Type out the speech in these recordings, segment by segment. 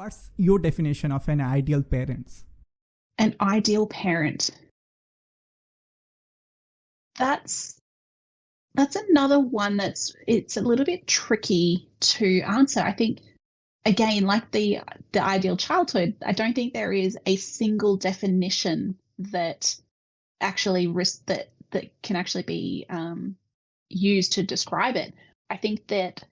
what's your definition of an ideal parent? An ideal parent. That's another one it's a little bit tricky to answer. I think, again, like the ideal childhood, I don't think there is a single definition that actually that can actually be used to describe it. I think that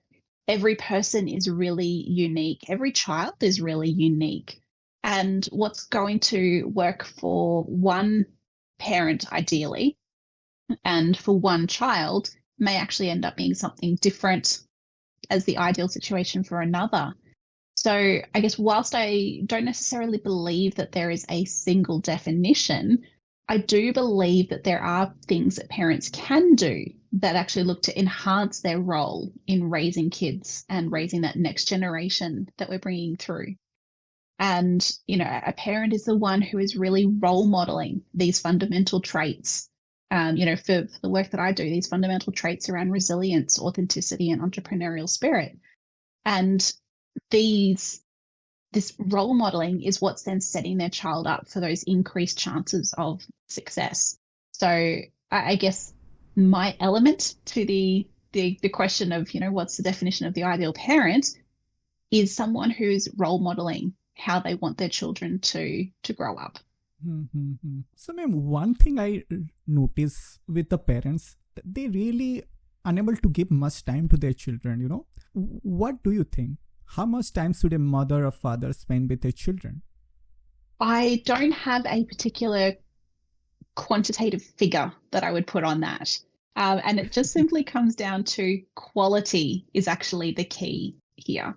every person is really unique. Every child is really unique. And what's going to work for one parent, ideally, and for one child may actually end up being something different as the ideal situation for another. So I guess whilst I don't necessarily believe that there is a single definition, I do believe that there are things that parents can do that actually look to enhance their role in raising kids and raising that next generation that we're bringing through. And, a parent is the one who is really role modeling these fundamental traits. For the work that I do, these fundamental traits around resilience, authenticity, and entrepreneurial spirit. And this role modeling is what's then setting their child up for those increased chances of success. So I guess my element to the question of, what's the definition of the ideal parent is someone who's role modeling how they want their children to grow up. Mm-hmm. So, ma'am, one thing I notice with the parents, they really unable to give much time to their children, What do you think? How much time should a mother or father spend with their children? I don't have a particular quantitative figure that I would put on that. And it just simply comes down to quality is actually the key here.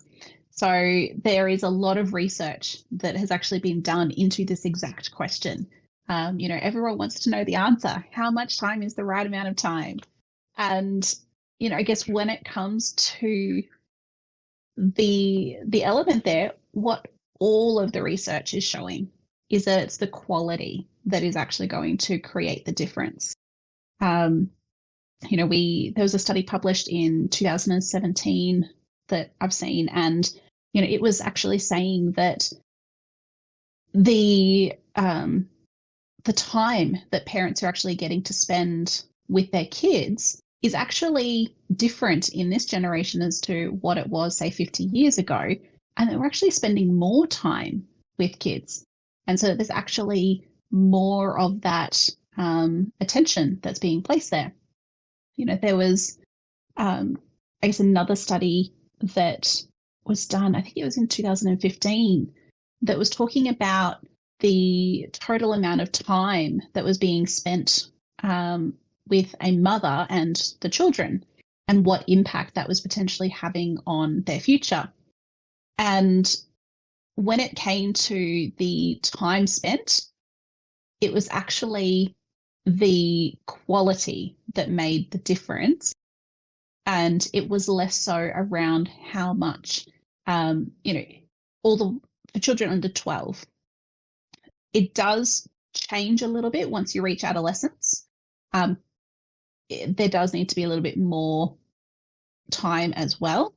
So there is a lot of research that has actually been done into this exact question. Everyone wants to know the answer. How much time is the right amount of time? And, I guess when it comes to the element there, what all of the research is showing is that it's the quality that is actually going to create the difference. There was a study published in 2017 that I've seen, and it was actually saying that the time that parents are actually getting to spend with their kids is actually different in this generation as to what it was, say, 50 years ago, and that we're actually spending more time with kids. And so there's actually more of that attention that's being placed there. There was, I guess, another study that was done, I think it was in 2015, that was talking about the total amount of time that was being spent with a mother and the children and what impact that was potentially having on their future. And when it came to the time spent, it was actually the quality that made the difference. And it was less so around how much, for children under 12. It does change a little bit once you reach adolescence. There does need to be a little bit more time as well.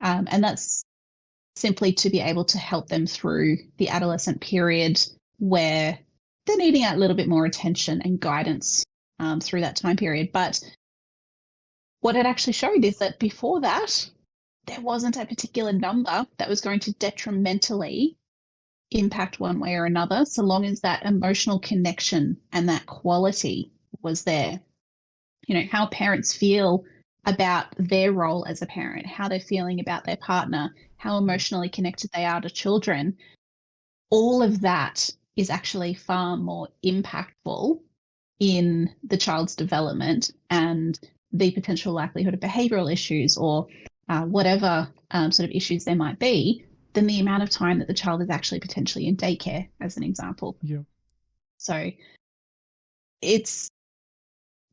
And that's simply to be able to help them through the adolescent period where they're needing a little bit more attention and guidance through that time period. But what it actually showed is that before that, there wasn't a particular number that was going to detrimentally impact one way or another, so long as that emotional connection and that quality was there. How parents feel about their role as a parent, how they're feeling about their partner, how emotionally connected they are to children, all of that is actually far more impactful in the child's development and the potential likelihood of behavioural issues or whatever sort of issues there might be than the amount of time that the child is actually potentially in daycare, as an example. Yeah. So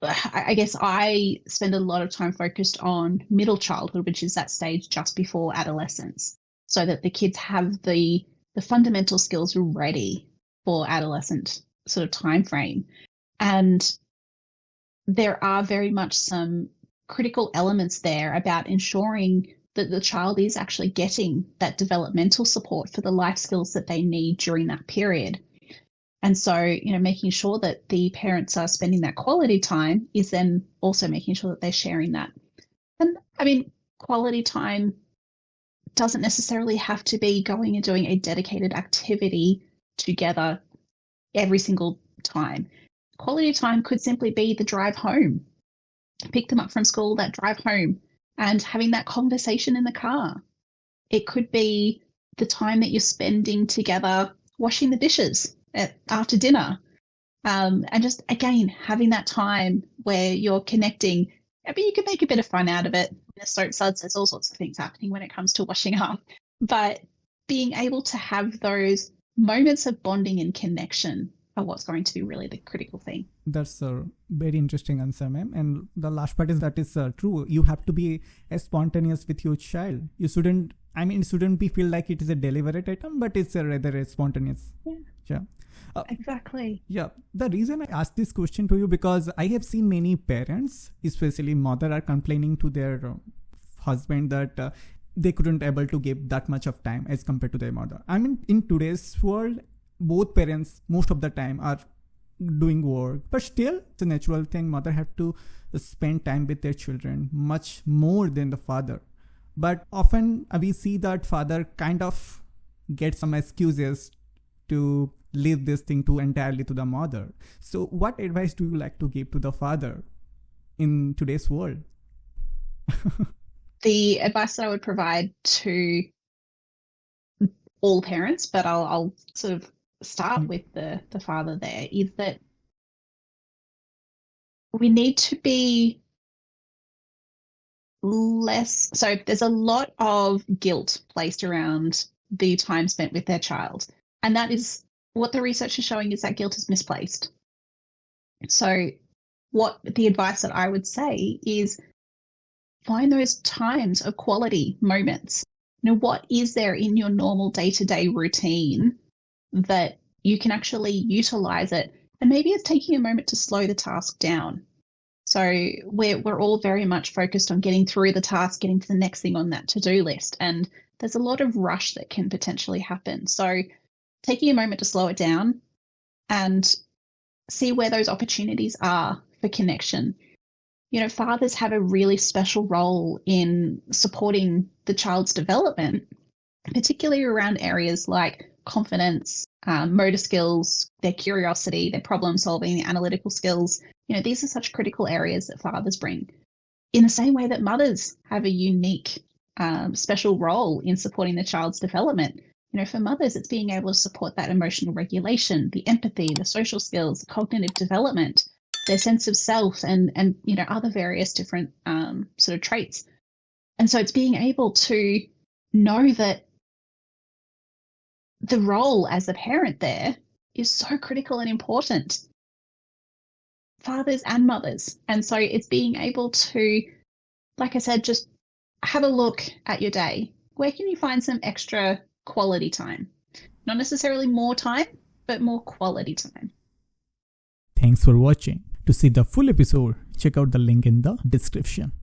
I guess I spend a lot of time focused on middle childhood, which is that stage just before adolescence, so that the kids have the fundamental skills ready for adolescent sort of time frame. And there are very much some critical elements there about ensuring that the child is actually getting that developmental support for the life skills that they need during that period. And so, making sure that the parents are spending that quality time is then also making sure that they're sharing that. And I mean, quality time doesn't necessarily have to be going and doing a dedicated activity together every single time. Quality time could simply be the drive home. Pick them up from school, that drive home, and having that conversation in the car. It could be the time that you're spending together washing the dishes after dinner. And just, again, having that time where you're connecting. I mean, you can make a bit of fun out of it. The soap suds, there's all sorts of things happening when it comes to washing up. But being able to have those moments of bonding and connection are what's going to be really the critical thing. That's a very interesting answer, ma'am. And the last part is that is true. You have to be as spontaneous with your child. You shouldn't, it shouldn't be feel like it is a deliberate item, but it's a rather a spontaneous. Yeah. Exactly. Yeah. The reason I asked this question to you, because I have seen many parents, especially mother, are complaining to their husband that they couldn't able to give that much of time as compared to their mother. I mean, in today's world, both parents most of the time are doing work, but still it's a natural thing. Mother have to spend time with their children much more than the father. But often we see that father kind of gets some excuses to leave this thing to entirely to the mother. So what advice do you like to give to the father in today's world? The advice that I would provide to all parents, but I'll sort of start with the father there, is that we need to be less. So there's a lot of guilt placed around the time spent with their child. And that is what the research is showing, is that guilt is misplaced. So what the advice that I would say is find those times of quality moments. What is there in your normal day-to-day routine that you can actually utilize it? And maybe it's taking a moment to slow the task down. So we're all very much focused on getting through the task, getting to the next thing on that to-do list. And there's a lot of rush that can potentially happen. So taking a moment to slow it down and see where those opportunities are for connection. Fathers have a really special role in supporting the child's development, particularly around areas like confidence, motor skills, their curiosity, their problem solving, their analytical skills. These are such critical areas that fathers bring. In the same way that mothers have a unique, special role in supporting the child's development. For mothers, it's being able to support that emotional regulation, the empathy, the social skills, the cognitive development, their sense of self, and other various different sort of traits. And so it's being able to know that the role as a parent there is so critical and important. Fathers and mothers. And so it's being able to, like I said, just have a look at your day. Where can you find some extra quality time? Not necessarily more time, but more quality time. Thanks for watching. To see the full episode, check out the link in the description.